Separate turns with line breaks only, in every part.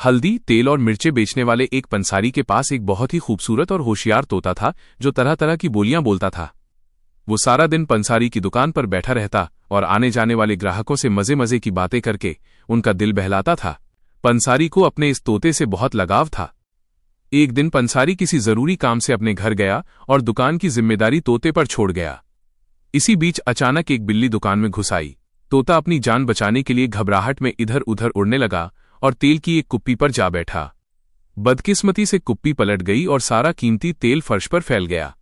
हल्दी, तेल और मिर्चें बेचने वाले एक पंसारी के पास एक बहुत ही खूबसूरत और होशियार तोता था जो तरह तरह की बोलियां बोलता था। वो सारा दिन पंसारी की दुकान पर बैठा रहता और आने जाने वाले ग्राहकों से मजे मजे की बातें करके उनका दिल बहलाता था। पंसारी को अपने इस तोते से बहुत लगाव था। एक दिन पंसारी किसी जरूरी काम से अपने घर गया और दुकान की जिम्मेदारी तोते पर छोड़ गया। इसी बीच अचानक एक बिल्ली दुकान में घुस आई। तोता अपनी जान बचाने के लिए घबराहट में इधर उधर उड़ने लगा और तेल की एक कुप्पी पर जा बैठा। बदकिस्मती से कुप्पी पलट गई और सारा कीमती तेल फर्श पर फैल गया।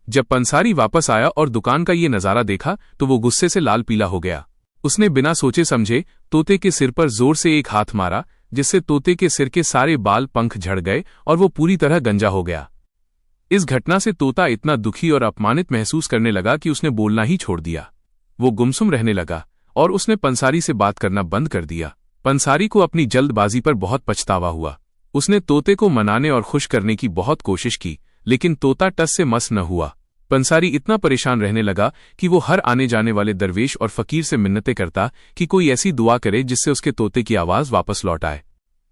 जब पंसारी वापस आया और दुकान का ये नजारा देखा तो वो गुस्से से लाल पीला हो गया। उसने बिना सोचे समझे तोते के सिर पर जोर से एक हाथ मारा, जिससे तोते के सिर के सारे बाल पंख झड़ गए और वो पूरी तरह गंजा हो गया। इस घटना से तोता इतना दुखी और अपमानित महसूस करने लगा कि उसने बोलना ही छोड़ दिया। वो गुमसुम रहने लगा और उसने पंसारी से बात करना बंद कर दिया। पंसारी को अपनी जल्दबाजी पर बहुत पछतावा हुआ। उसने तोते को मनाने और खुश करने की बहुत कोशिश की, लेकिन तोता टस से मस न हुआ। पंसारी इतना परेशान रहने लगा कि वो हर आने जाने वाले दरवेश और फकीर से मिन्नतें करता कि कोई ऐसी दुआ करे जिससे उसके तोते की आवाज वापस लौट आए।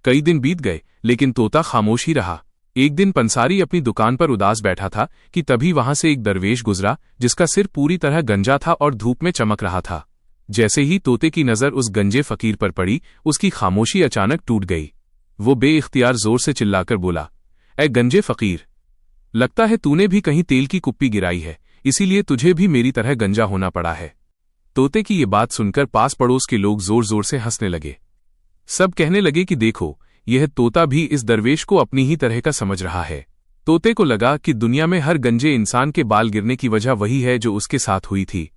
कई दिन बीत गए, लेकिन तोता खामोश ही रहा। एक दिन पंसारी अपनी दुकान पर उदास बैठा था कि तभी वहां से एक दरवेश गुजरा जिसका सिर पूरी तरह गंजा था और धूप में चमक रहा था। जैसे ही तोते की नजर उस गंजे फकीर पर पड़ी, उसकी खामोशी अचानक टूट गई। वो बेइख्तियार जोर से चिल्लाकर बोला, ऐ गंजे फकीर, लगता है तूने भी कहीं तेल की कुप्पी गिराई है, इसीलिए तुझे भी मेरी तरह गंजा होना पड़ा है। तोते की ये बात सुनकर पास पड़ोस के लोग जोर जोर से हंसने लगे। सब कहने लगे कि देखो, यह तोता भी इस दरवेश को अपनी ही तरह का समझ रहा है। तोते को लगा कि दुनिया में हर गंजे इंसान के बाल गिरने की वजह वही है जो उसके साथ हुई थी।